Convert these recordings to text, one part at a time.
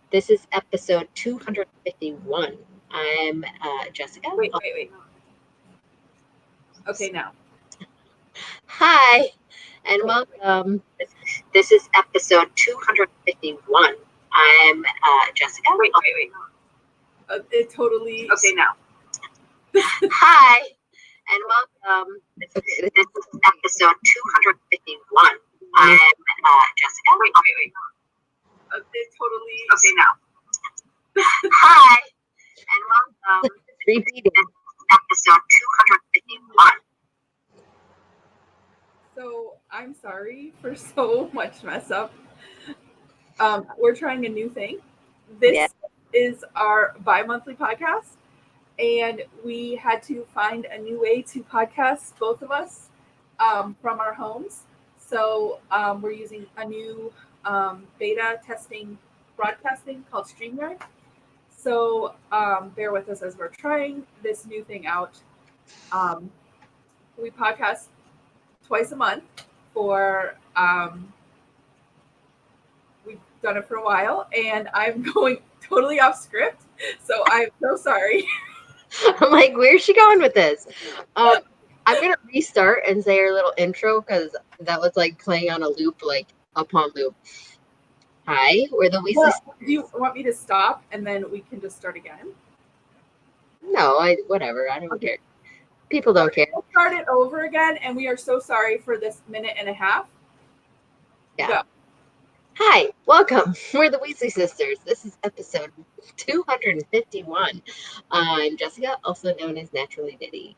This is episode 251. I'm Jessica. Wait. Okay, now. Hi, and welcome. This is episode 251. I'm Jessica. Wait. It totally. Okay, now. Hi, and welcome. This is episode 251. I'm Jessica. Wait. It totally. Okay, now. Hi, and welcome. Repeating. Episode 251. So I'm sorry for so much mess up. We're trying a new thing. This is our bi-monthly podcast, and we had to find a new way to podcast, both of us, from our homes. So we're using a new beta testing broadcasting called StreamYard. So bear with us as we're trying this new thing out. We podcast twice a month for we've done it for a while, and I'm going totally off script, so I'm so sorry. I'm like, where's she going with this? I'm gonna restart and say her little intro because that was like playing on a loop, like upon loop. Hi, we're the Weasley. Well, do you want me to stop and then we can just start again? No, whatever. I don't care. People don't care. We'll start it over again, and we are so sorry for this minute and a half. Yeah. Go. Hi, welcome. We're the Weasley sisters. This is episode 251. I'm Jessica, also known as Naturally Diddy.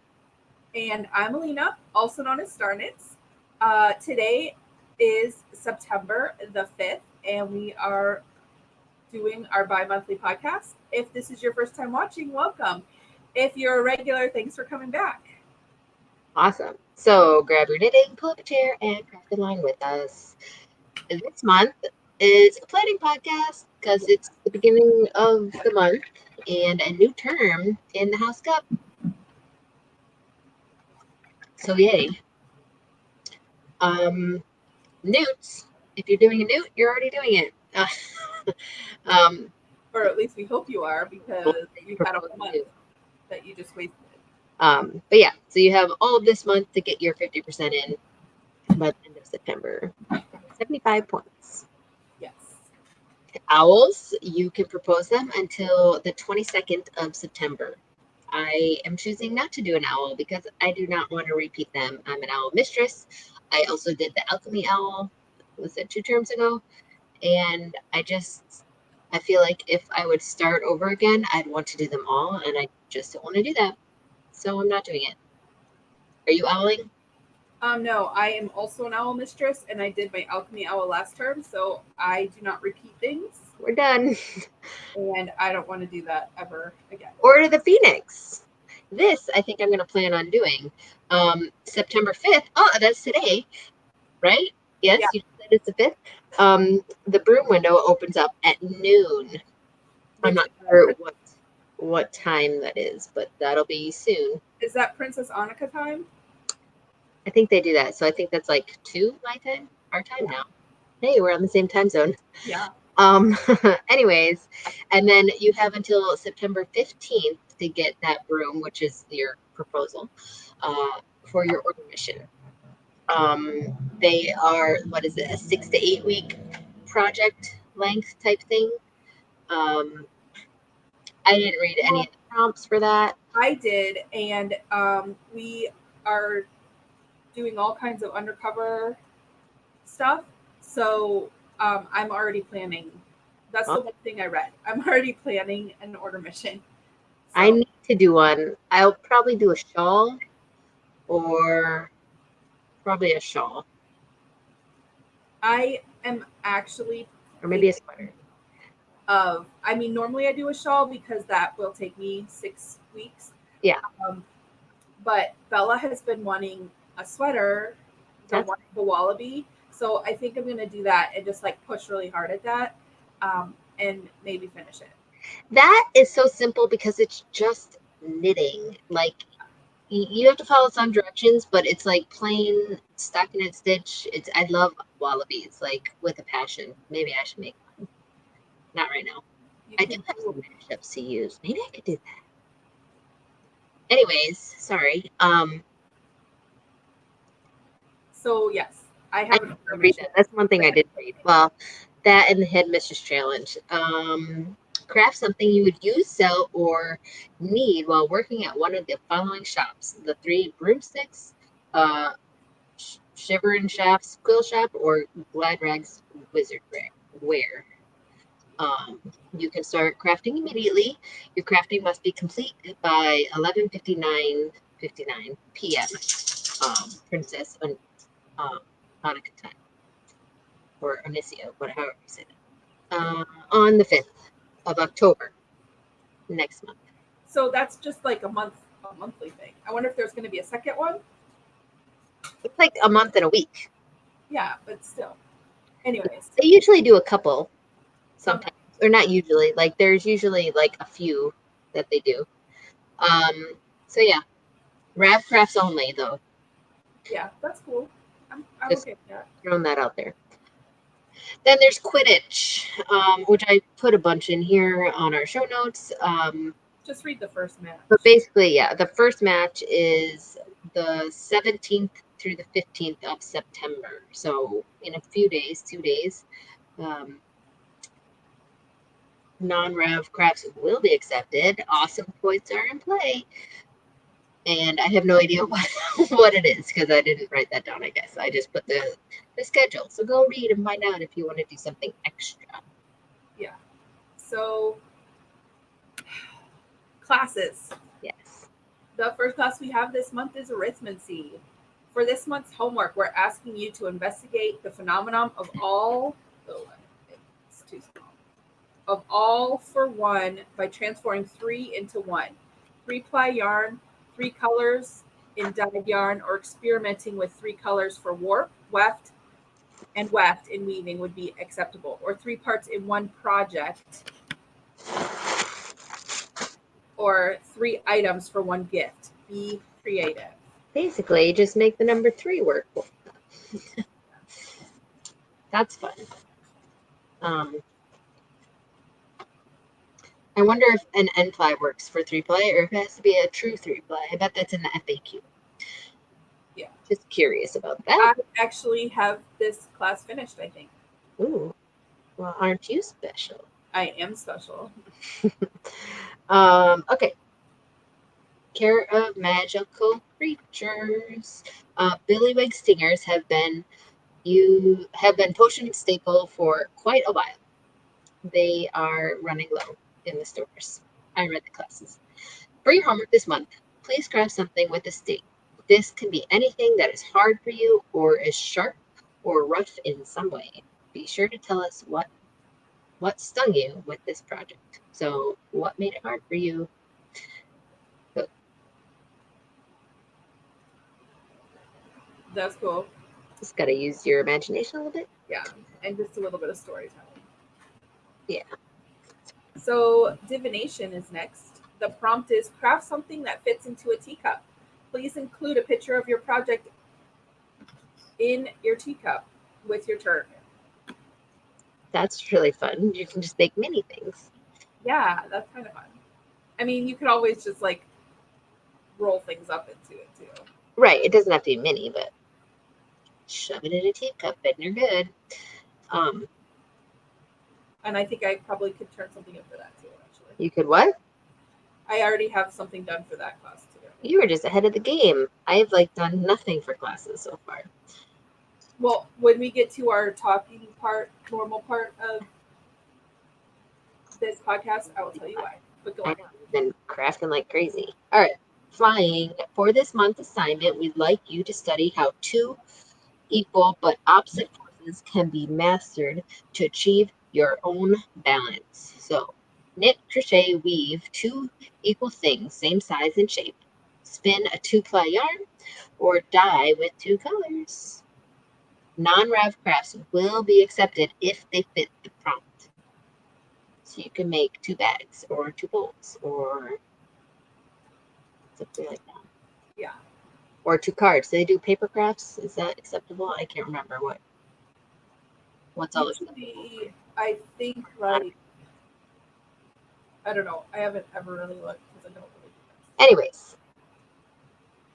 And I'm Allena, also known as Starnitz. Today is September the 5th, and we are doing our bi-monthly podcast. If this is your first time watching, welcome. If you're a regular, thanks for coming back. Awesome. So grab your knitting, pull up a chair, and craft a line with us. This month is a planning podcast because it's the beginning of the month and a new term in the House Cup. So yay. Newts. If you're doing a newt, you're already doing it. Or at least we hope you are, because you've had a whole month that you just wasted. But yeah, so you have all of this month to get your 50% in by the end of September. 75 points. Yes. Owls, you can propose them until the 22nd of September. I am choosing not to do an owl because I do not want to repeat them. I'm an owl mistress. I also did the alchemy owl, was it 2 terms ago? And I feel like if I would start over again, I'd want to do them all, and I just don't want to do that. So I'm not doing it. Are you owling? No, I am also an owl mistress, and I did my alchemy owl last term, so I do not repeat things. We're done. And I don't want to do that ever again. Order the Phoenix. This, I think I'm going to plan on doing. September 5th. Oh, that's today, right? Yes, yeah. You said it's the 5th. The broom window opens up at noon. I'm not sure what time that is, but that'll be soon. Is that Princess Annika time? I think they do that. So I think that's like 2 my time, our time now. Hey, we're on the same time zone. Yeah. Anyways, and then you have until September 15th to get that broom, which is your proposal, for your order mission. They are, a 6 to 8 week project length type thing. I didn't read any of the prompts for that. I did, and we are doing all kinds of undercover stuff. So I'm already planning. That's the one thing I read. I'm already planning an order mission. So. I need to do one. I'll probably do a shawl, or probably a shawl. I am actually... Or maybe a sweater. Normally I do a shawl because that will take me 6 weeks. Yeah. But Bella has been wanting a sweater, the wallaby. So I think I'm going to do that and just like push really hard at that, and maybe finish it. That is so simple because it's just knitting. Like, you have to follow some directions, but it's like plain stockinette stitch. I love wallabies, like with a passion. Maybe I should make one. Not right now. You I do can have do some mashups to use. Maybe I could do that. Anyways, sorry. so yes, I I haven't did read that. That's one thing I did read. Well, that and the Headmistress Challenge. Craft something you would use, sell, or need while working at one of the following shops: the Three Broomsticks, uh, Shiver and Shaft's Quill Shop, or Glad Rags Wizard Wear. You can start crafting immediately. Your crafting must be complete by 11:59 p.m. Princess Hanukkah time, or Onisia, whatever you say that. On the 5th of October, next month. So that's just like a monthly thing. I wonder if there's going to be a second one. It's like a month and a week. Yeah, but still. Anyways, They usually do a couple so sometimes, or not usually. Like there's usually like a few that they do. So yeah, Rav crafts only though. yeah, that's cool. I'm Just okay with that. throwing that out there. Then there's Quidditch, which I put a bunch in here on our show notes. Just read the first match. But basically, yeah, the first match is the 17th through the 15th of September. So in a few days, 2 days, um, non-rev crafts will be accepted. Awesome points are in play. And I have no idea what it is because I didn't write that down, I guess. I just put the schedule. So go read and find out if you want to do something extra. Yeah. So classes. Yes. The first class we have this month is arithmancy. For this month's homework, we're asking you to investigate the phenomenon of all. Oh, it's too small. Of all for one by transforming three into one. 3-ply yarn, 3 colors in dyed yarn, or experimenting with 3 colors for warp, weft, and weft in weaving would be acceptable. Or 3 parts in one project, or 3 items for one gift. Be creative. Basically, just make the number 3 work. That's fun. I wonder if an N ply works for 3-ply or if it has to be a true 3-ply. I bet that's in the FAQ. Yeah. Just curious about that. I actually have this class finished, I think. Ooh. Well, aren't you special? I am special. Okay. Care of magical creatures. Billywig stingers have been potion staple for quite a while. They are running low in the stores. I read the classes. For your homework this month, please craft something with a sting. This can be anything that is hard for you or is sharp or rough in some way. Be sure to tell us what stung you with this project. So, what made it hard for you? That's cool. Just got to use your imagination a little bit. Yeah. And just a little bit of storytelling. Yeah. So, divination is next. The prompt is craft something that fits into a teacup. Please include a picture of your project in your teacup with your turn. That's really fun. You can just make many things. Yeah, that's kind of fun. I mean, you could always just like roll things up into it too. Right. It doesn't have to be many, but shove it in a teacup and you're good. And I think I probably could turn something in for that too, actually. You could what? I already have something done for that class too. You were just ahead of the game. I've done nothing for classes so far. Well, when we get to our talking part, normal part of this podcast, I will tell you why. But go I on. know you've been crafting like crazy. All right. Flying. For this month's assignment, we'd like you to study how two equal but opposite forces can be mastered to achieve your own balance. So, knit, crochet, weave two equal things, same size and shape. Spin a 2-ply yarn or dye with 2 colors. Non-rev crafts will be accepted if they fit the prompt. So you can make 2 bags or 2 bowls or something like that. Yeah. Or 2 cards. Do they do paper crafts? Is that acceptable? I can't remember what's all acceptable. Usually, I think like I don't know. I haven't ever really looked because I don't really do this. Anyways,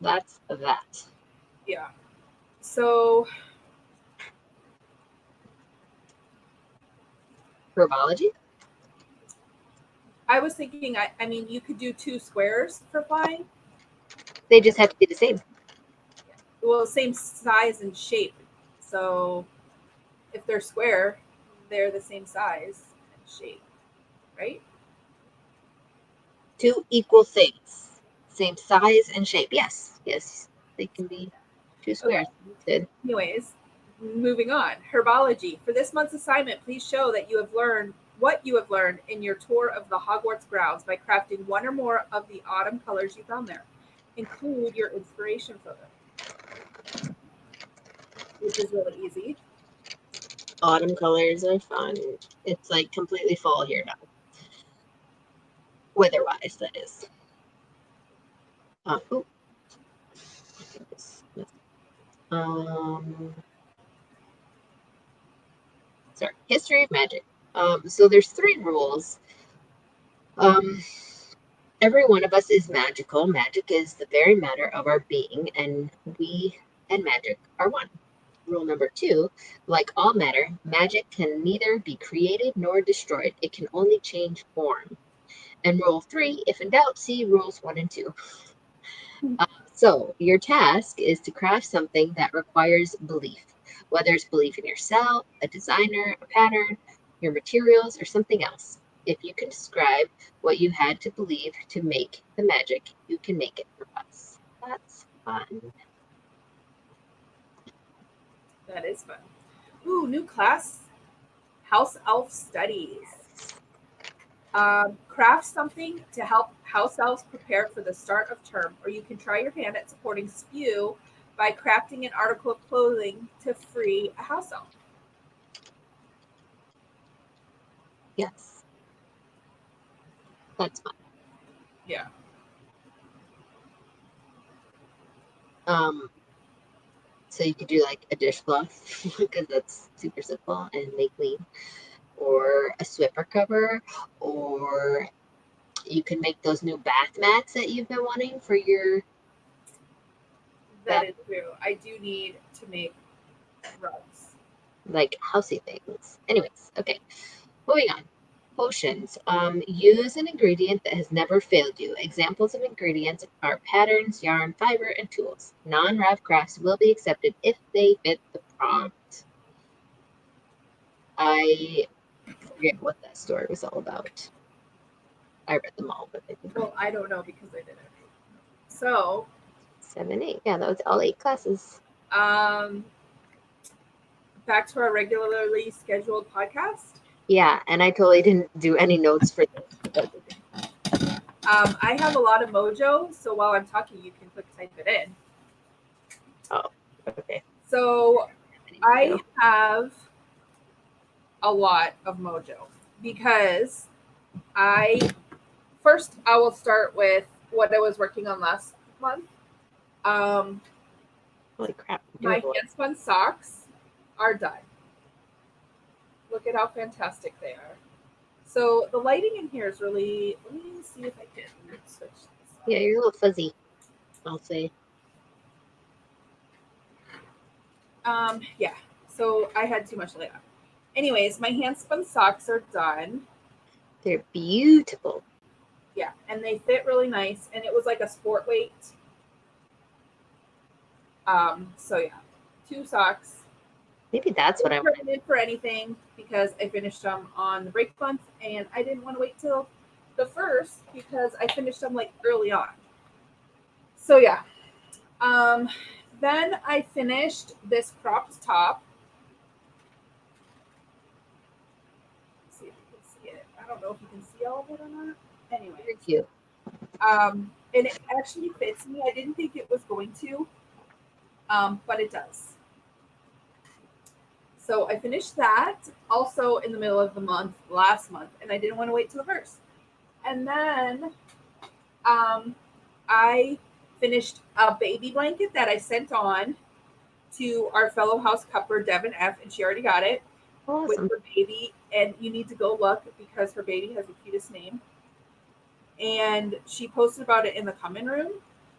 that's that. Yeah. So Herbology? I was thinking, I mean, you could do 2 squares for flying. They just have to be the same. Well, same size and shape. So if they're square, they're the same size and shape, right? 2 equal things. Same size and shape. Yes. Yes. They can be 2 squares. Okay. Good. Anyways, moving on. Herbology. For this month's assignment, please show that you have learned what you have learned in your tour of the Hogwarts grounds by crafting one or more of the autumn colors you found there. Include your inspiration photo, which is really easy. Autumn colors are fun. It's like completely fall here now. Weather-wise, that is. Oh. Um, sorry. History of magic. So there's 3 rules. Every one of us is magical. Magic is the very matter of our being, and we and magic are one. Rule number 2, like all matter, magic can neither be created nor destroyed. It can only change form. And rule 3, if in doubt, see rules 1 and 2. So your task is to craft something that requires belief, whether it's belief in yourself, a designer, a pattern, your materials, or something else. If you can describe what you had to believe to make the magic, you can make it for us. That's fun. That is fun. Ooh, new class. House Elf Studies. Craft something to help house elves prepare for the start of term, or you can try your hand at supporting SPEW by crafting an article of clothing to free a house elf. Yes, that's fun. Yeah. Um, so you could do like a dishcloth because that's super simple and make clean, or a swiffer cover, or you can make those new bath mats that you've been wanting for your That bath, is true. I do need to make rugs. like housey things. Anyways, okay, moving on. Potions. Use an ingredient that has never failed you. Examples of ingredients are patterns, yarn, fiber, and tools. Non-rav crafts will be accepted if they fit the prompt. I forget what that story was all about. I read them all, but I think Well, I don't know because I didn't. So, 7, 8. Yeah, that was all 8 classes. um, back to our regularly scheduled podcast. Yeah, and I totally didn't do any notes for this, but that's okay. I have a lot of mojo, so while I'm talking, you can quick type it in. Oh, okay. So I have a lot of mojo because I will start with what I was working on last month. Um, Holy crap. my hand spun socks are done. Look at how fantastic they are. So the lighting in here is really. Let me see if I can switch this up. Yeah, you're a little fuzzy, I'll say. Yeah. So I had too much light on. Anyways, my hand spun socks are done. They're beautiful. Yeah, and they fit really nice, and it was like a sport weight. So yeah, 2 socks. Maybe that's what I want. Didn't for anything because I finished them on the break month, and I didn't want to wait till the first because I finished them like early on. So yeah. Um, then I finished this cropped top. Let's see if you can see it. I don't know if you can see all of it or not. Anyway, Very cute. and it actually fits me. I didn't think it was going to, but it does. So I finished that also in the middle of the month last month, and I didn't want to wait till the first. And then I finished a baby blanket that I sent on to our fellow house cupper, Devin F., and she already got it with Awesome. her baby. And you need to go look because her baby has the cutest name. and she posted about it in the comment room,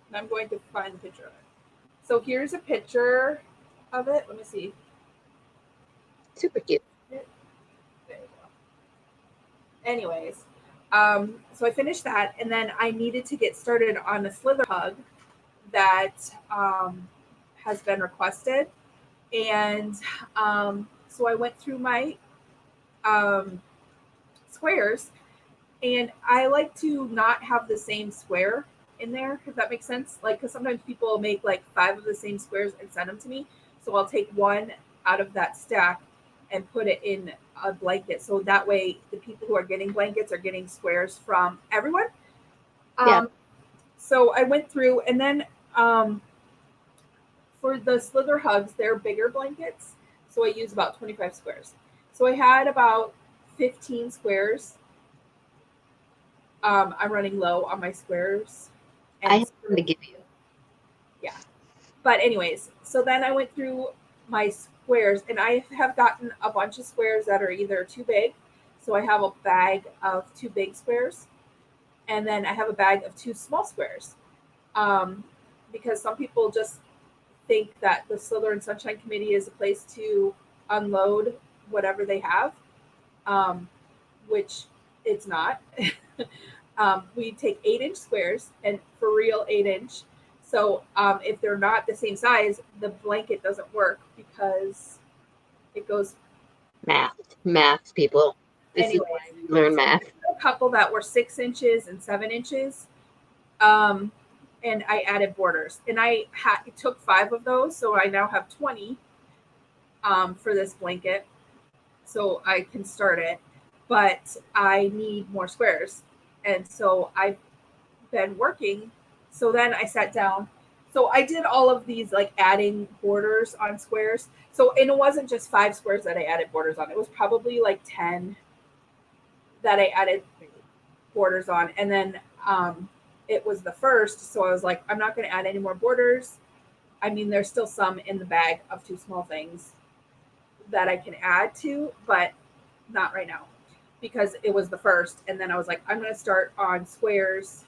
and I'm going to find the picture of it. So here's a picture of it. Let me see. Super cute. There you go. Anyways, so I finished that, and then I needed to get started on a slither hug that has been requested, and so I went through my squares, and I like to not have the same square in there, if that makes sense. Like, because sometimes people make like 5 of the same squares and send them to me, so I'll take one out of that stack and put it in a blanket, so that way the people who are getting blankets are getting squares from everyone. Yeah. So I went through, and then for the slither hugs, they're bigger blankets, so I use about 25 squares. So I had about 15 squares. I'm running low on my squares. I have some to give you. Yeah. But anyways, so then I went through my squares, and I have gotten a bunch of squares that are either too big. So I have a bag of 2 big squares, and then I have a bag of 2 small squares. Because some people just think that the Slither and Sunshine Committee is a place to unload whatever they have, which it's not. We take 8-inch squares, and for real 8-inch. So if they're not the same size, the blanket doesn't work because it goes. Math, people. This Anyways, is why we learn math. A couple that were 6 inches and 7 inches. And I added borders, and I took 5 of those, so I now have 20 for this blanket, so I can start it. But I need more squares, and so I've been working. So then I sat down. So I did all of these, like adding borders on squares. So, and it wasn't just 5 squares that I added borders on. It was probably like 10 that I added borders on, and then it was the first, so I was like, I'm not going to add any more borders. I mean, there's still some in the bag of 2 small things that I can add to, but not right now because it was the first. And then I was like, I'm going to start on squares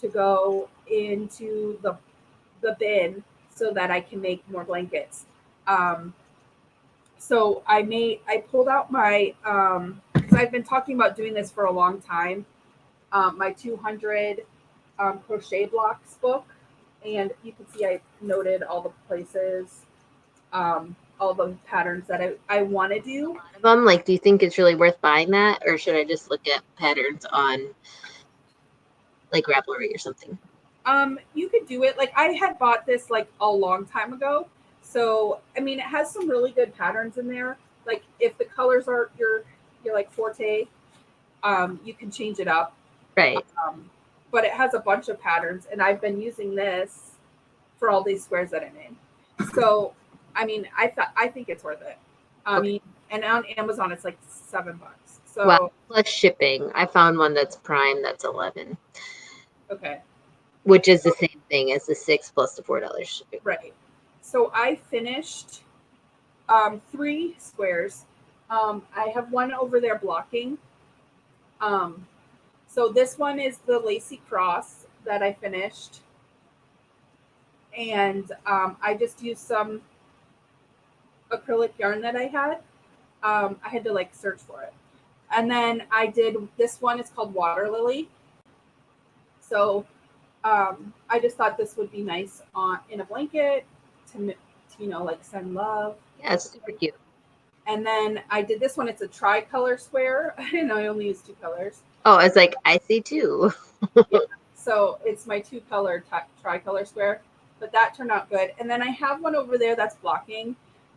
to go into the bin so that I can make more blankets. So I pulled out my, because I've been talking about doing this for a long time, my 200 crochet blocks book, and you can see I noted all the places, all the patterns that I want to do. A lot of them, like, do you think it's really worth buying that, or should I just look at patterns on like Ravelry or something? You could do it. Like, I had bought this like a long time ago, so I mean, it has some really good patterns in there. Like, if the colors are your like forte, you can change it up. Right. But it has a bunch of patterns, and I've been using this for all these squares that I'm in. So, I mean, I think it's worth it. I mean, and on Amazon it's like $7. So, wow, plus shipping. I found one that's Prime that's 11. Okay. Which is the same thing as the 6 plus the $4 shipping. Right. So I finished 3 squares. I have one over there blocking. So this one is the lacy cross that I finished. And I just used some acrylic yarn that I had. I had to like search for it. And then I did this one. It's called Water Lily. So I just thought this would be nice in a blanket to like send love. Yeah, it's super cute. And then I did this one. It's a tricolor square, and I only use 2 colors. Oh, it's like I see 2. Yeah. So it's my 2-color tricolor square, but that turned out good. And then I have one over there that's blocking.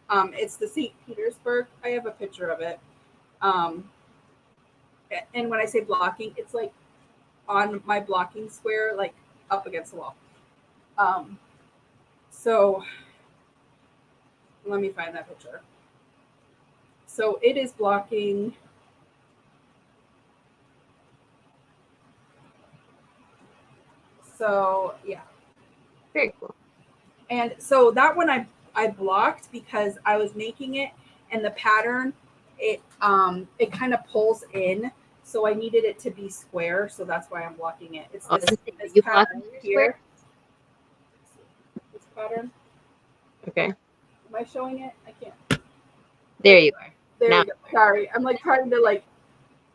It's the St. Petersburg. I have a picture of it. And when I say blocking, it's like on my blocking square, like up against the wall. So let me find that picture. So it is blocking. So yeah. Very cool. And so that one I blocked because I was making it, and the pattern it kind of pulls in. so I needed it to be square, so that's why I'm blocking it. It's Oh, this you pattern blocking your here. square? This pattern. Okay. Am I showing it? I can't. There you are. There Now, we go. Sorry, I'm like trying to like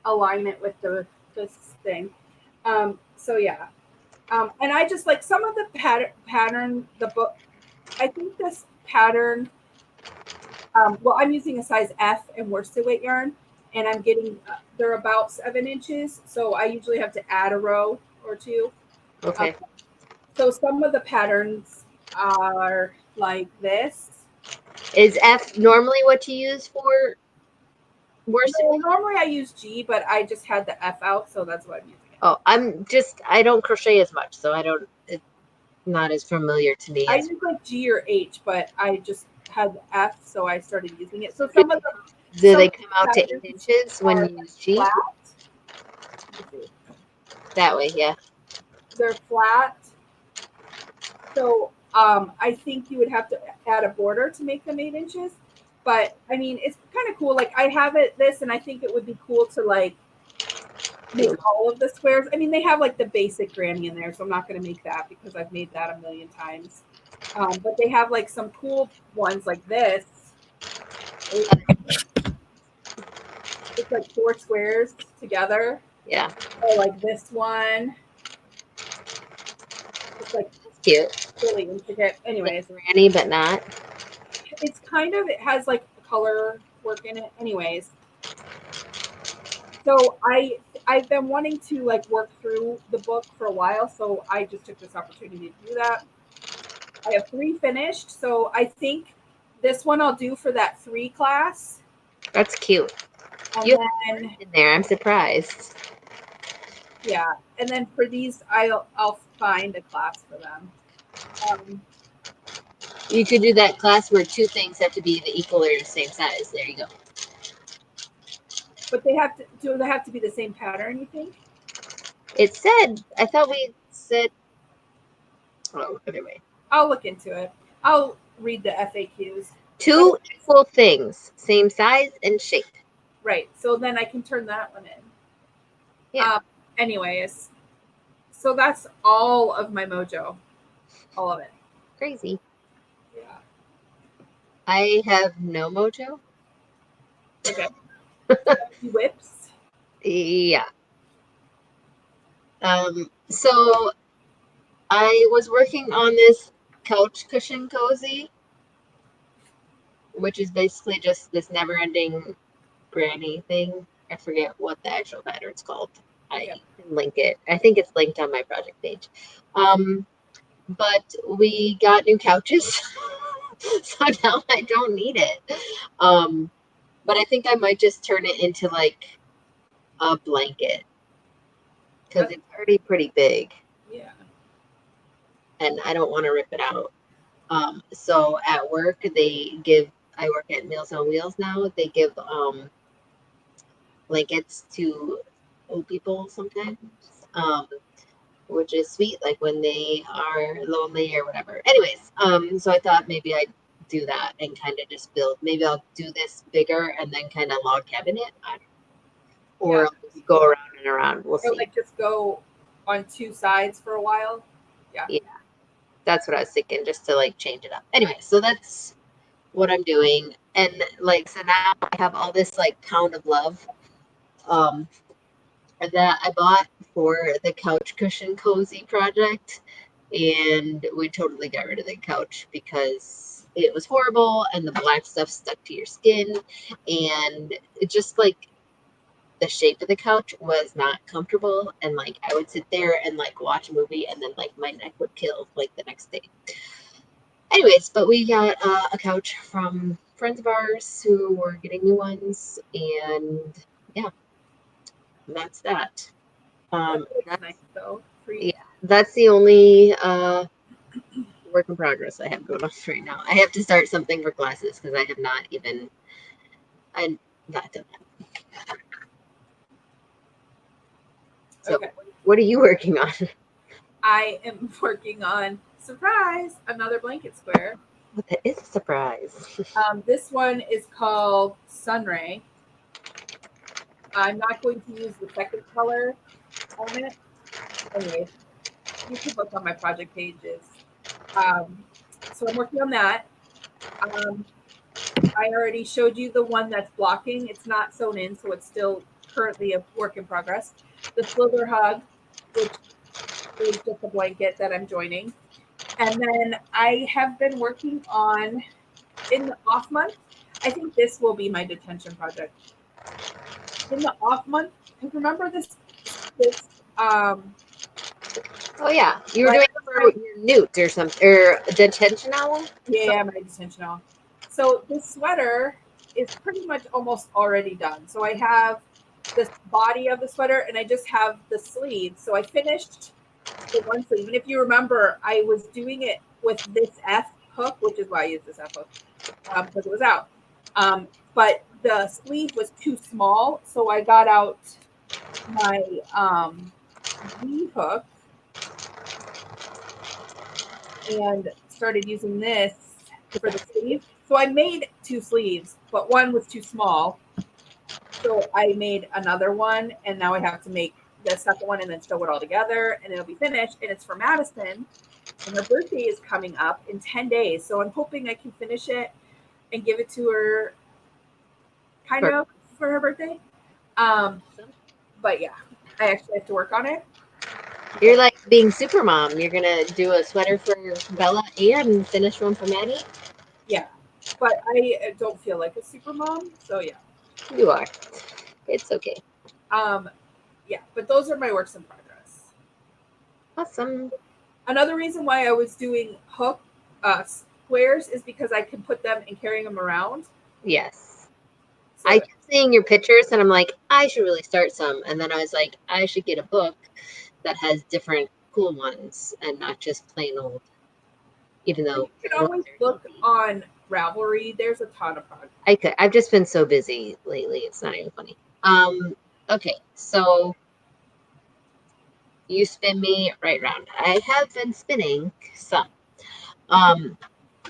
align it with this thing. So yeah. And I just like some of the pattern, the book. I think this pattern. Well, I'm using a size F in worsted weight yarn, and I'm getting they're about 7 inches. So I usually have to add a row or two. Um, okay. so some of the patterns are like this. Is F normally what you use for worsted No, weight? normally I use G, but I just had the F out, so that's why I'm using it. Oh, I don't crochet as much, so it's not as familiar to me I as. use like G or H, but I just had the F, so I started using it. So Do some they of come the out to 8 patterns inches when are you use like G? flat. Let me see. That way, yeah. They're flat. So I think you would have to add a border to make them 8 inches. But I mean, it's kind of cool. Like I have this, and I think it would be cool to like make all of the squares. I mean, they have like the basic granny in there, so I'm not going to make that because I've made that a million times. But they have like some cool ones like this. It's like 4 squares together. Yeah. Or like this one. It's like Cute. really intricate. Like Anyways, granny, but not. it's kind of, it has like color work in it. Anyways, so I've been wanting to like work through the book for a while, so I just took this opportunity to do that. I have 3 finished, so I think this one I'll do for that 3 class. That's cute. And You then have in there. I'm surprised. yeah, and then for these I'll find a class for them. You could do that class where 2 things have to be the equal or the same size. There you go. But do they have to be the same pattern, you think? It said, I thought we said, oh, anyway. I'll look into it. I'll read the FAQs. 2 equal things, same size and shape. Right. So then I can turn that one in. Yeah. Anyways, so that's all of my mojo. All of it. Crazy. Yeah. I have no mojo. Okay. Whips. Yeah. So I was working on this couch cushion cozy, which is basically just this never-ending granny thing. I forget what the actual pattern's called. I can link it. I think it's linked on my project page. But we got new couches, so now I don't need it. But I think I might just turn it into like a blanket because it's already pretty big. Yeah. And I don't want to rip it out. So at work, I work at Meals on Wheels now. They give blankets to old people sometimes, um, which is sweet, like when they are lonely or whatever. Anyways, so I thought maybe I'd do that and kind of just build. Maybe I'll do this bigger and then kind of log cabin it. Or I'll just go around and around. We'll Or see. like just go on 2 sides for a while. Yeah. Yeah, that's what I was thinking, just to like change it up. Anyway, so that's what I'm doing. And like, so now I have all this like Pound of Love um that I bought for the couch cushion cozy project. And we totally got rid of the couch because it was horrible and the black stuff stuck to your skin. And it just like the shape of the couch was not comfortable. And like I would sit there and like watch a movie and then like my neck would kill like the next day. Anyways, but we got a couch from friends of ours who were getting new ones, and yeah, that's that. That's That's nice though. yeah, that's the only work in progress I have going on right now. I have to start something for classes because I'm not done that. So, Okay. what are you working on? I am working on surprise, another blanket square. What that is a surprise. This one is called Sunray. I'm not going to use the second color on it. Anyway, you can look on my project pages. So I'm working on that. I already showed you the one that's blocking. It's not sewn in, so it's still currently a work in progress. The Slither Hug, which is just a blanket that I'm joining. And then I have been working on, in the off month, I think this will be my detention project. In the off month, because remember this Oh yeah, you were doing it for your newt or something, or a detention owl. Yeah, my detention owl. So this sweater is pretty much almost already done. So I have the body of the sweater and I just have the sleeves. So I finished the one sleeve. And if you remember, I was doing it with this F hook, which is why I used this F hook, because it was out. But the sleeve was too small, so I got out my V hook and started using this for the sleeve. So I made 2 sleeves, but one was too small. So I made another one, and now I have to make the second one and then sew it all together, and it'll be finished. And it's for Madison, and her birthday is coming up in 10 days. So I'm hoping I can finish it and give it to her kind of for her birthday. But yeah, I actually have to work on it. You're like being super mom. You're gonna do a sweater for Bella and finish one for Maddie. Yeah, but I don't feel like a super mom, so yeah. You are. It's okay. Yeah, but those are my works in progress. Awesome. Another reason why I was doing hook squares is because I can put them and carry them around. Yes. So I kept seeing your pictures and I'm like, I should really start some. And then I was like, I should get a book that has different cool ones and not just plain old. Even though you can always look on Ravelry. There's a ton of projects. I could. I've just been so busy lately. It's not even funny. Okay, so you spin me right round. I have been spinning some. Oh,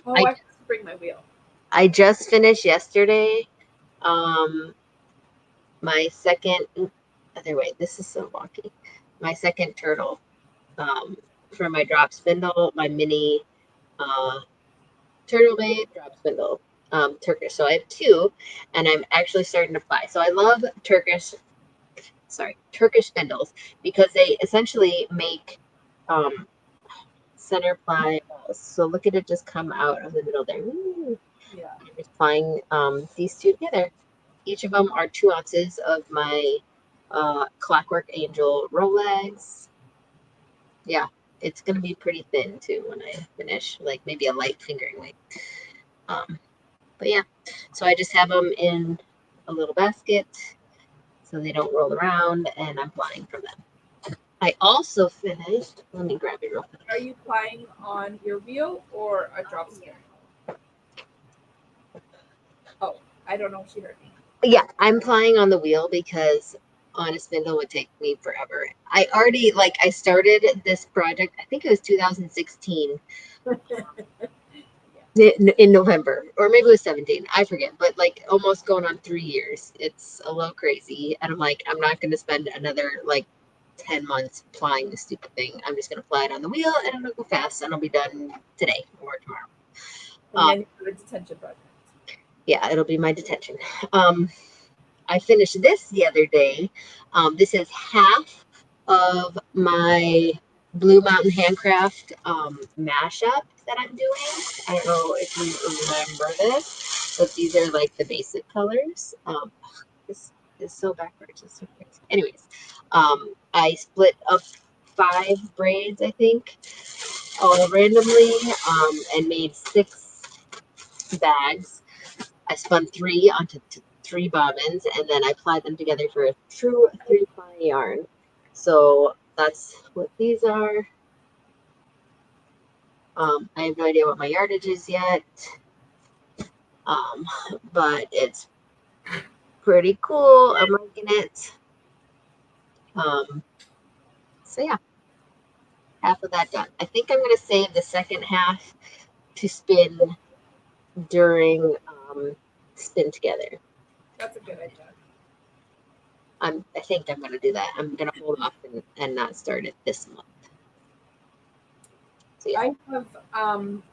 I have to bring my wheel. I just finished yesterday. My second. Other way. This is so wonky. My second turtle. For my drop spindle, my mini turtle made drop spindle. Turkish. So I have 2, and I'm actually starting to fly. So I love Turkish spindles because they essentially make center ply balls. So look at it just come out of the middle there. Woo. Yeah. I'm just plying these 2 together. Each of them are 2 ounces of my Clockwork Angel Rolex. Yeah, it's going to be pretty thin too when I finish, like maybe a light fingering weight. But yeah, so I just have them in a little basket so they don't roll around, and I'm flying from them. I also finished, let me grab it real quick. Are you flying on your wheel or a drop spinner? Oh, I don't know if she heard me. Yeah, I'm flying on the wheel because on a spindle would take me forever. I already, I started this project, I think it was 2016 in November, or maybe it was 17. I forget, but almost going on 3 years. It's a little crazy. And I'm like, I'm not going to spend another 10 months flying this stupid thing. I'm just going to fly it on the wheel and it'll go fast and I'll be done today or tomorrow. And then you do a detention project. Yeah, it'll be my detention. I finished this the other day. This is half of my Blue Mountain Handcraft mashup that I'm doing. I don't know if you remember this, but these are the basic colors. This is so backwards. It's so crazy. Anyways, I split up 5 braids, I think, all randomly, and made 6 bags. I spun 3 onto 3 bobbins, and then I plied them together for a true 3-ply yarn. So that's what these are. I have no idea what my yardage is yet, but it's pretty cool. I'm liking it. So yeah, half of that done. I think I'm going to save the second half to spin during spin together. That's a good idea. I think I'm gonna do that. I'm gonna hold off and not start it this month. So yeah.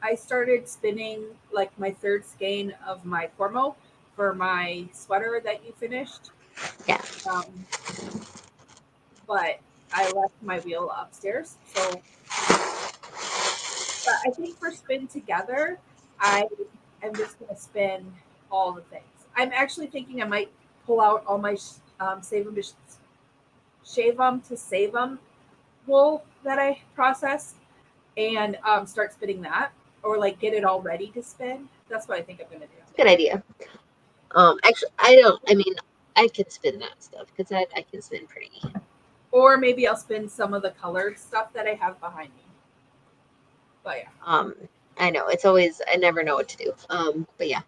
I started spinning like my third skein of my Cormo for my sweater that you finished. Yeah. Um, but I left my wheel upstairs. So, but I think for spin together, I am just gonna spin all the things. I'm actually thinking I might pull out all my save them to shave them to save them wool that I processed and start spinning that, or like get it all ready to spin. That's what I think I'm gonna do. Good idea. Actually, I don't. I mean, I can spin that stuff because I can spin pretty. Or maybe I'll spin some of the colored stuff that I have behind me. But yeah. I know it's always. I never know what to do. But yeah,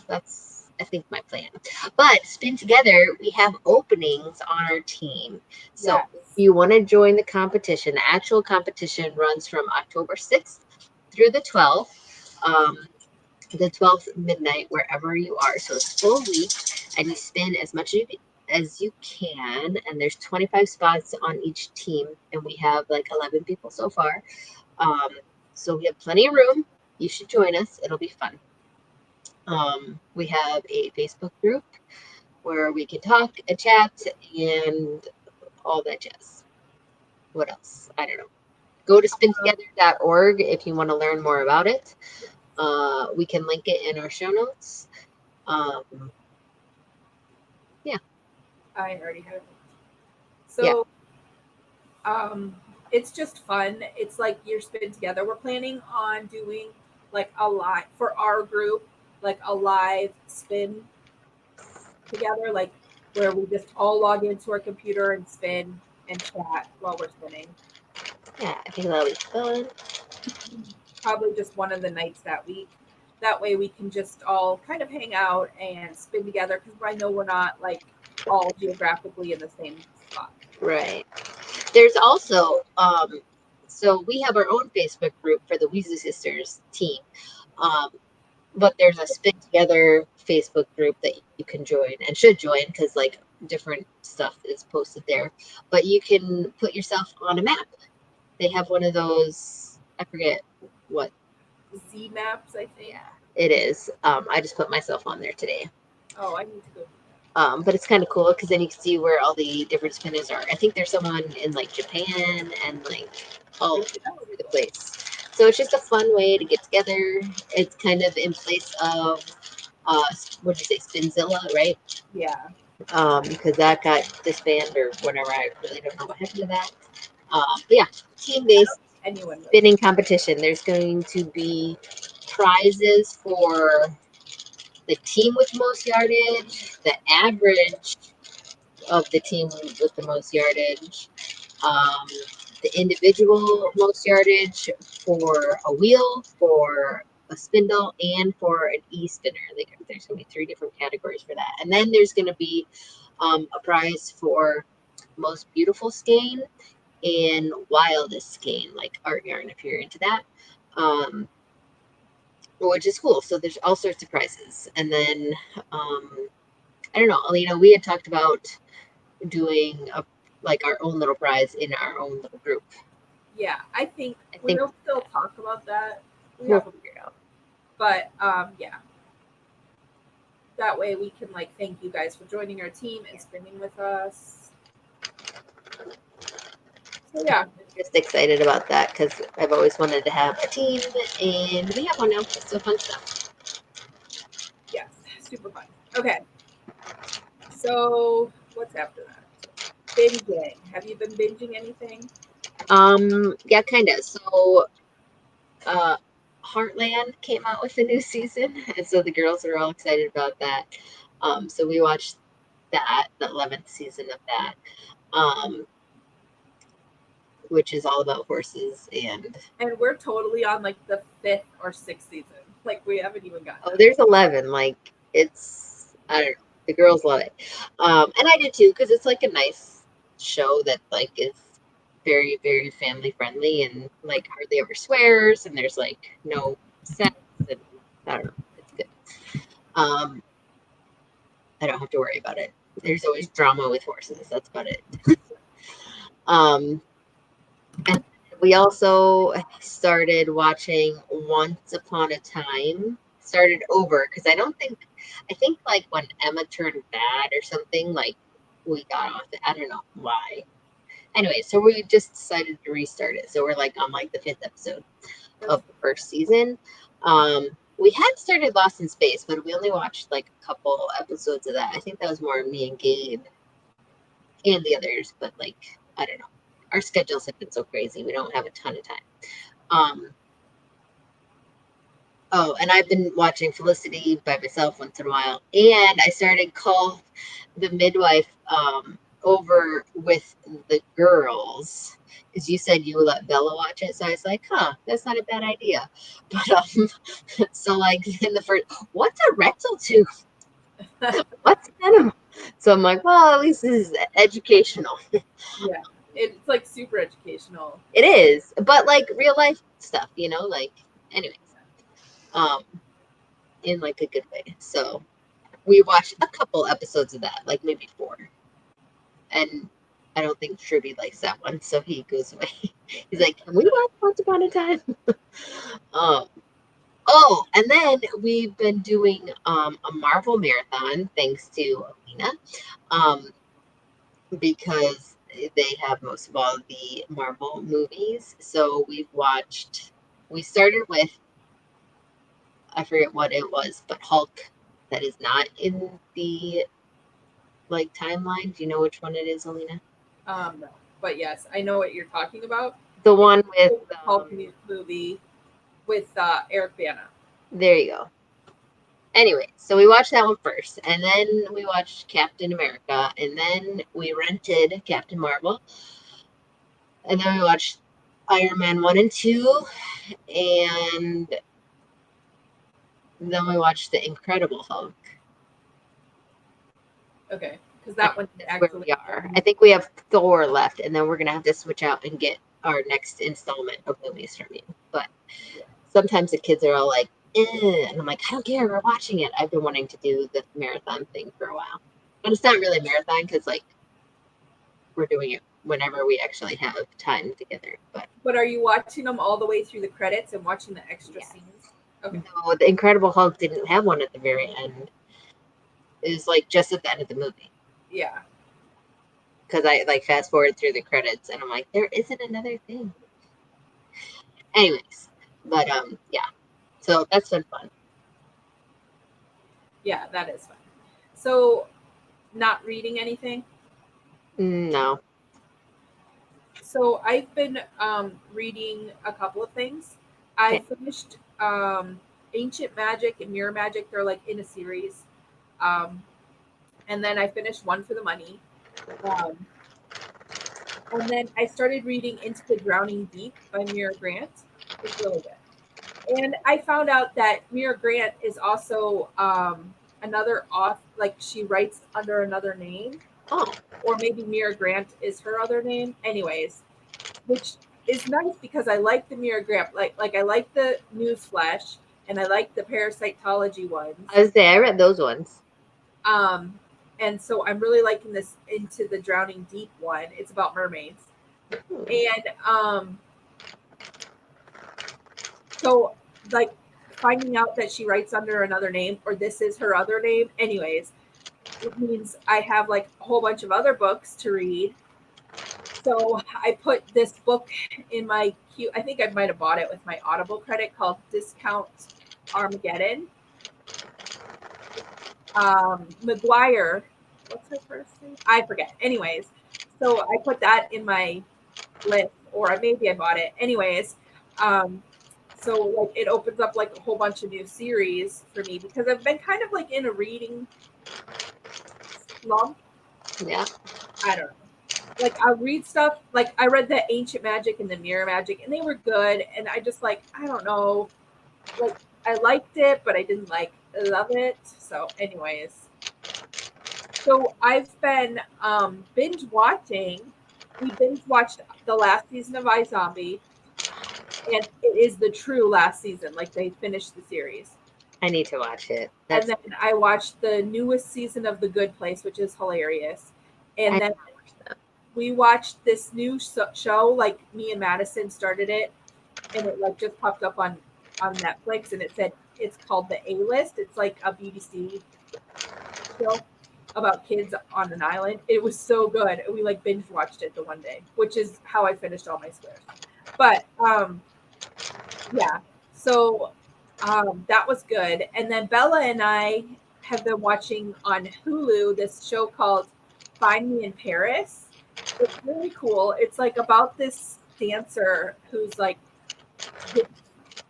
that's I think my plan. But spin together, we have openings on our team. So Yes. if you want to join the competition, the actual competition runs from October 6th through the 12th. The 12th midnight wherever you are. So it's full week, and you spin as much as you can. And there's 25 spots on each team, and we have like 11 people so far. So we have plenty of room. You should join us. It'll be fun. We have a Facebook group where we can talk and chat and all that jazz. What else? I don't know. Go to spintogether.org if you want to learn more about it. We can link it in our show notes. Yeah. I already have it. Yeah. So it's just fun. It's like you're spin together. We're planning on doing like a live for our group, like a live spin together, like where we just all log into our computer and spin and chat while we're spinning. Yeah, I think that'll be fun. Probably just one of the nights that week. That way we can just all kind of hang out and spin together because I know we're not like all geographically in the same spot. Right. There's also so we have our own Facebook group for the Weasley Sisters team. Um, but there's a spin together Facebook group that you can join and should join because like different stuff is posted there. But you can put yourself on a map. They have one of those, I forget what. Z maps, I think. Yeah, it is. I just put myself on there today. Oh, I need to go. But it's kind of cool because then you can see where all the different spinners are. I think there's someone in like Japan and like all over the place. So it's just a fun way to get together. It's kind of in place of what did you say, Spinzilla, right? Yeah. Because that got disbanded or whatever. I really don't know what happened to that. But yeah, team-based spinning competition. There's going to be prizes for the team with most yardage, the average of the team with the most yardage, um, the individual most yardage for a wheel, for a spindle, and for an e-spinner. There's going to be 3 different categories for that. And then there's going to be a prize for most beautiful skein and wildest skein, like art yarn, if you're into that. Which is cool. So there's all sorts of prizes. And then, I don't know, Alina, we had talked about doing like our own little prize in our own little group. Yeah, I think we'll still talk about that. We'll figure it out. But yeah. That way we can like thank you guys for joining our team and spinning with us. So yeah. I'm just excited about that because I've always wanted to have a team and we have one now. It's so fun stuff. Yes, super fun. Okay. So what's after that? Binging. Have you been binging anything? Yeah, kind of. So Heartland came out with a new season, and so the girls are all excited about that. So we watched that, the 11th season of that, which is all about horses and we're totally on like the 5th or 6th season. Like we haven't even gotten. Oh, there's 11. Like it's I don't know. The girls love it, and I do too because it's like a nice show that like is very very family friendly and like hardly ever swears and there's like no sex and I don't know. It's good. I don't have to worry about it There's always drama with horses. That's about it. um, and we also started watching Once Upon a Time. Started over because I think like when Emma turned bad or something, like we got off it. I don't know why. Anyway, so we just decided to restart it. So we're like on like the 5th episode of the first season. We had started Lost in Space, but we only watched like a couple episodes of that. I think that was more me and Gabe and the others, but like I don't know. Our schedules have been so crazy. We don't have a ton of time. Um, oh, and I've been watching Felicity by myself once in a while. And I started Call the Midwife over with the girls. Because you said you let Bella watch it. So I was like, huh, that's not a bad idea. But so like in the first, what's a rectal tooth? What's enema? So I'm like, well, at least this is educational. Yeah, it's like super educational. It is, but like real life stuff, like anyways. Um, in like a good way. So we watched a couple episodes of that, like maybe 4. And I don't think Truby likes that one, so he goes away. He's like, "Can we watch Once Upon a Time?" um, oh, and then we've been doing a Marvel marathon thanks to Alina, because they have most of all the Marvel movies. So we started with, I forget what it was, but Hulk that is not in the like timeline. Do you know which one it is, Alina? No, but yes, I know what you're talking about. The It's one with the Hulk movie with Eric Bana. there you go. Anyway, so we watched that one first, and then we watched Captain America, and then we rented Captain Marvel, and then we watched Iron Man 1 and 2, and then we watched The Incredible Hulk. Okay, because that one That's where actually. we are. I think we have Thor left, and then we're gonna have to switch out and get our next installment of movies from you. But Yeah. sometimes the kids are all like, and I'm like, I don't care, we're watching it. I've been wanting to do the marathon thing for a while. But it's not really a marathon because like we're doing it whenever we actually have time together. But are you watching them all the way through the credits and watching the extra Yes. scenes? Okay. No, the Incredible Hulk didn't have one at the very end. It was like just at the end of the movie. Yeah. Because I like fast forward through the credits and I'm like, there isn't another thing. Anyways, but yeah. So that's been fun. Yeah, that is fun. So, not reading anything? No. So, I've been reading a couple of things. I Okay. finished Ancient Magic and Mirror Magic. They're like in a series. Um, and then I finished One for the Money. Um, and then I started reading Into the Drowning Deep by Mira Grant. It's really good. And I found out that Mira Grant is also another author, like she writes under another name, Oh. or maybe Mira Grant is her other name. Anyways, which is nice because I like the Mira Grant, like I like the Newsflash and I like the parasitology ones. I was there, I read those ones. Um, and so I'm really liking this Into the Drowning Deep one. It's about mermaids. And so like finding out that she writes under another name or this is her other name, anyways, it means I have like a whole bunch of other books to read. So I put this book in my queue. I think I might have bought it with my Audible credit called Discount Armageddon. McGuire, what's her first name? I forget. Anyways, so I put that in my list, or maybe I bought it. Anyways, so like it opens up like a whole bunch of new series for me because I've been kind of like in a reading slump. Yeah. I don't know. Like I read stuff like I read the Ancient Magic and the Mirror Magic and they were good and I just like I don't know. Like I liked it but I didn't like love it. So anyways. So I've been binge watching. We binge watched the last season of iZombie and it is the true last season. Like they finished the series. I need to watch it. And That's then I watched the newest season of The Good Place, which is hilarious. I And did then not watch that. we watched this new show. Like me and Madison started it, and it like just popped up on Netflix, and it said it's called The A List. It's like a BBC show about kids on an island. It was so good. We like binge watched it the one day, which is how I finished all my squares. But yeah, so that was good. And then Bella and I have been watching on Hulu this show called Find Me in Paris. It's really cool. It's like about this dancer who's like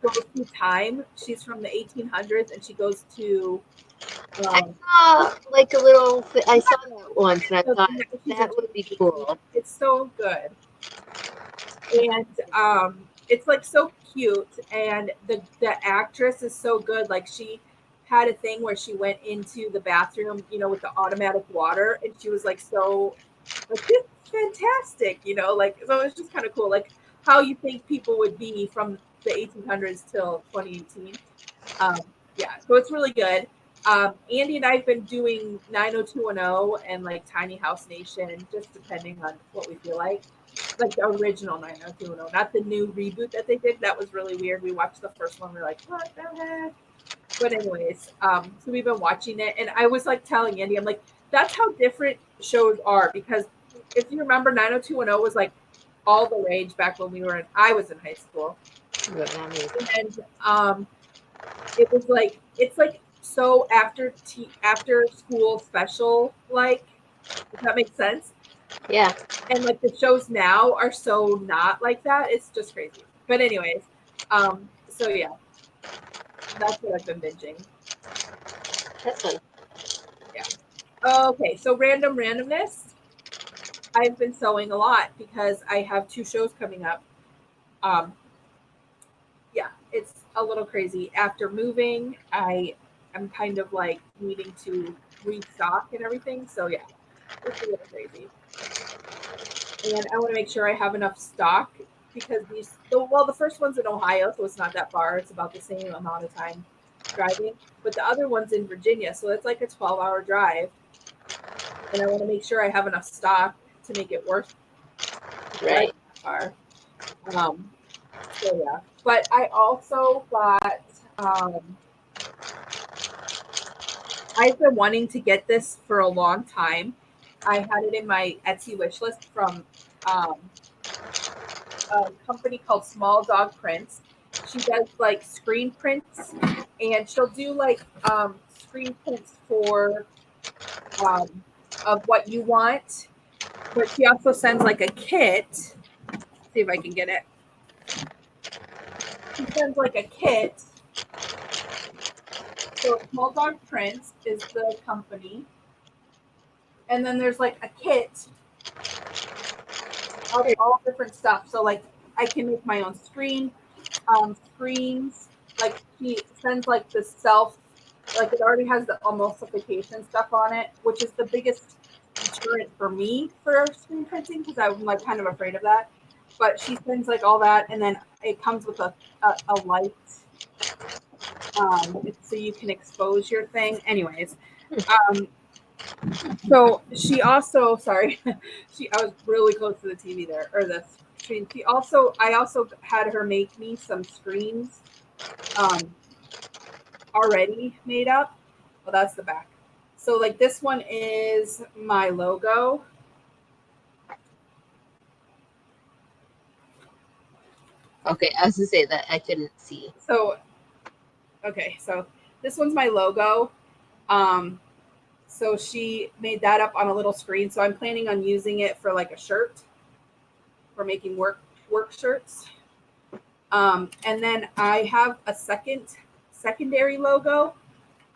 goes through time. She's from the 1800s, and she goes to I um, saw like a little. I saw that once, and I so thought now she's a that would be cool. it's so good. And it's like so cute, and the actress is so good. Like she had a thing where she went into the bathroom, with the automatic water, and she was like so like this is fantastic, like so it's just kind of cool, like how you think people would be from the 1800s till 2018. Um, yeah, so it's really good. Andy and I've been doing 90210 and like Tiny House Nation, just depending on what we feel like the original 90210, not the new reboot that they did. That was really weird. We watched the first one. We're like, what the heck? But anyways, so we've been watching it, and I was like telling Andy, I'm like, that's how different shows are, because if you remember, 90210 was like all the rage back when I was in high school, and it was like it's like so after school special, like, if that makes sense. Yeah, And like the shows now are so not like that. It's just crazy. But anyways, so yeah, that's what I've been binging. that's fun. Yeah. Okay, so randomness. I've been sewing a lot because I have 2 shows coming up. Um, yeah, it's a little crazy. After moving, I am kind of like needing to restock and everything. So yeah, it's a little crazy. And I want to make sure I have enough stock because the first one's in Ohio, so it's not that far. It's about the same amount of time driving, but the other one's in Virginia, so it's like a 12-hour drive, and I want to make sure I have enough stock to make it worth Right. driving that far. So yeah, but I also got. I've been wanting to get this for a long time. I had it in my Etsy wish list from um, a company called Small Dog Prints. She does like screen prints, and she'll do like screen prints for um, of what you want. But she also sends like a kit. Let's see if I can get it. She sends like a kit. So Small Dog Prints is the company, and then there's like a kit of all different stuff. So like I can make my own screens. Like he sends like the like it already has the emulsification stuff on it, which is the biggest deterrent for me for screen printing because I'm like kind of afraid of that. But she sends like all that, and then it comes with a light, so you can expose your thing. Anyways, um, so she also, sorry, I was really close to the TV there, or the screen. I also had her make me some screens, already made up. Well, that's the back. So like this one is my logo. Okay, I was gonna say that I couldn't see. So okay, so this one's my logo. Um, so she made that up on a little screen. So I'm planning on using it for like a shirt, for making work shirts. And then I have a secondary logo.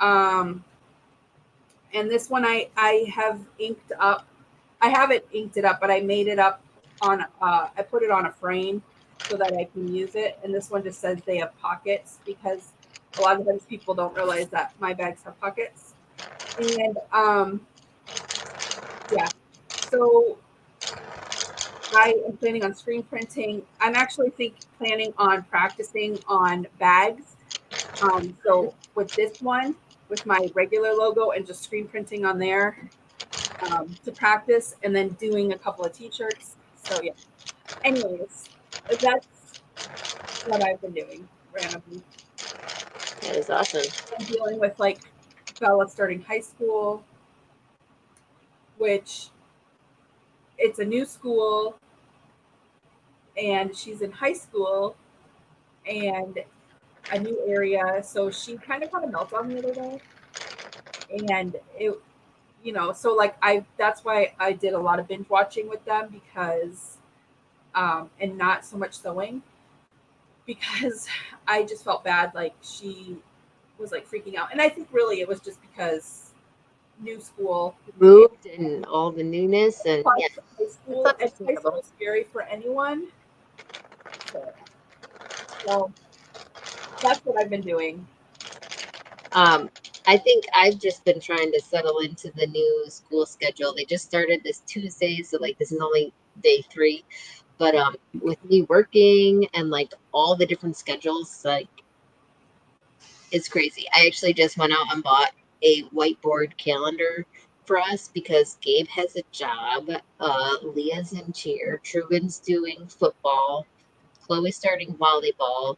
Um, and this one I have inked up. I haven't inked it up, but I made it up on. I put it on a frame so that I can use it. And this one just says they have pockets because a lot of times people don't realize that my bags have pockets. And yeah, so I am planning on screen printing. I'm actually planning on practicing on bags So with this one, with my regular logo and just screen printing on there to practice, and then doing a couple of t-shirts. So yeah. Anyways, that's what I've been doing randomly. That is awesome. I'm dealing with like Bella starting high school, which it's a new school, and she's in high school and a new area. So she kind of had a meltdown the other day, and it, so like that's why I did a lot of binge watching with them because, and not so much sewing because I just felt bad. Like she was like freaking out, and I think really it was just because new school Moved and all the newness, and plus yeah, high it's school, and high school understandable. is scary for anyone. So that's what I've been doing. I think I've just been trying to settle into the new school schedule. They just started this Tuesday, so like this is only day 3. But with me working and like all the different schedules, like it's crazy. I actually just went out and bought a whiteboard calendar for us because Gabe has a job. Leah's in cheer. Truman's doing football. Chloe's starting volleyball.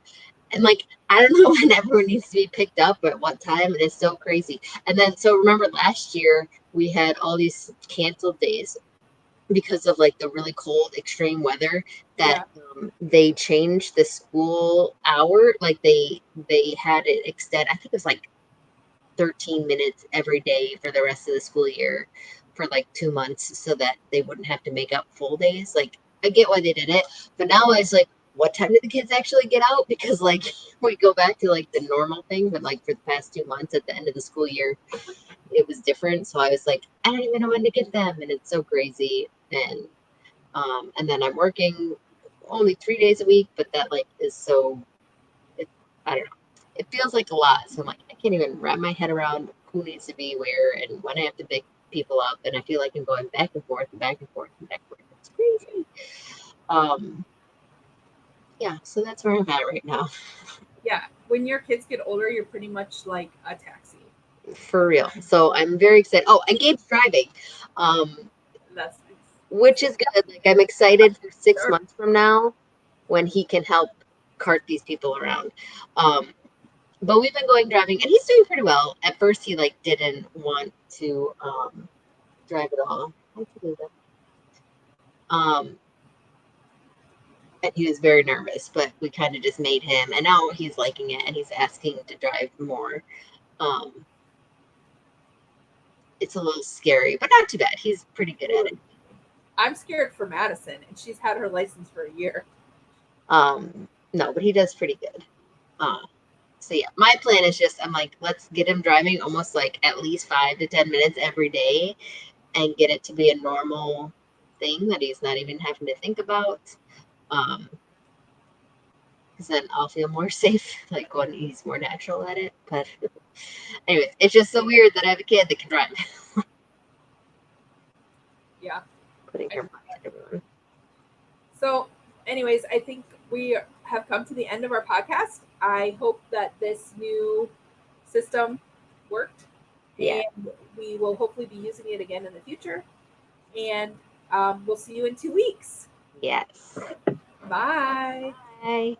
And like, I don't know when everyone needs to be picked up or at what time. And it's so crazy. And then, so remember last year we had all these canceled days because of like the really cold extreme weather that Yeah. they changed the school hour. Like they had it extend. I think it was like 13 minutes every day for the rest of the school year for like 2 months so that they wouldn't have to make up full days. Like, I get why they did it, but now it's like, what time do the kids actually get out? Because like we go back to like the normal thing, but like for the past 2 months at the end of the school year, it was different. So I was like, I don't even know when to get them, and it's so crazy. And then I'm working only 3 days a week, but that like is so it, I don't know. It feels like a lot. So I'm like, I can't even wrap my head around who needs to be where and when I have to pick people up. And I feel like I'm going back and forth and back and forth and back and forth. It's crazy. Um, yeah, so that's where I'm at right now. Yeah. When your kids get older, you're pretty much like a taxi. For real. So I'm very excited. Oh, and Gabe's driving. That's nice. Which is good. Like I'm excited for six Sure. months from now when he can help cart these people around. Um, but we've been going driving, and he's doing pretty well. At first, he like didn't want to drive at all. I can do that. Um, and he was very nervous, but we kind of just made him, and now he's liking it, and he's asking to drive more. Um, it's a little scary, but not too bad. He's pretty good at it. I'm scared for Madison, and she's had her license for a year. No, but he does pretty good. Uh, so yeah, my plan is just I'm like, let's get him driving almost like at least 5 to 10 minutes every day, and get it to be a normal thing that he's not even having to think about. Um, because then I'll feel more safe, like when he's more natural at it. But anyways, it's just so weird that I have a kid that can drive. Yeah. Putting her mind to everyone. So, anyways, I think we have come to the end of our podcast. I hope that this new system worked, Yeah. and we will hopefully be using it again in the future. And we'll see you in 2 weeks. Yes. Bye. Bye.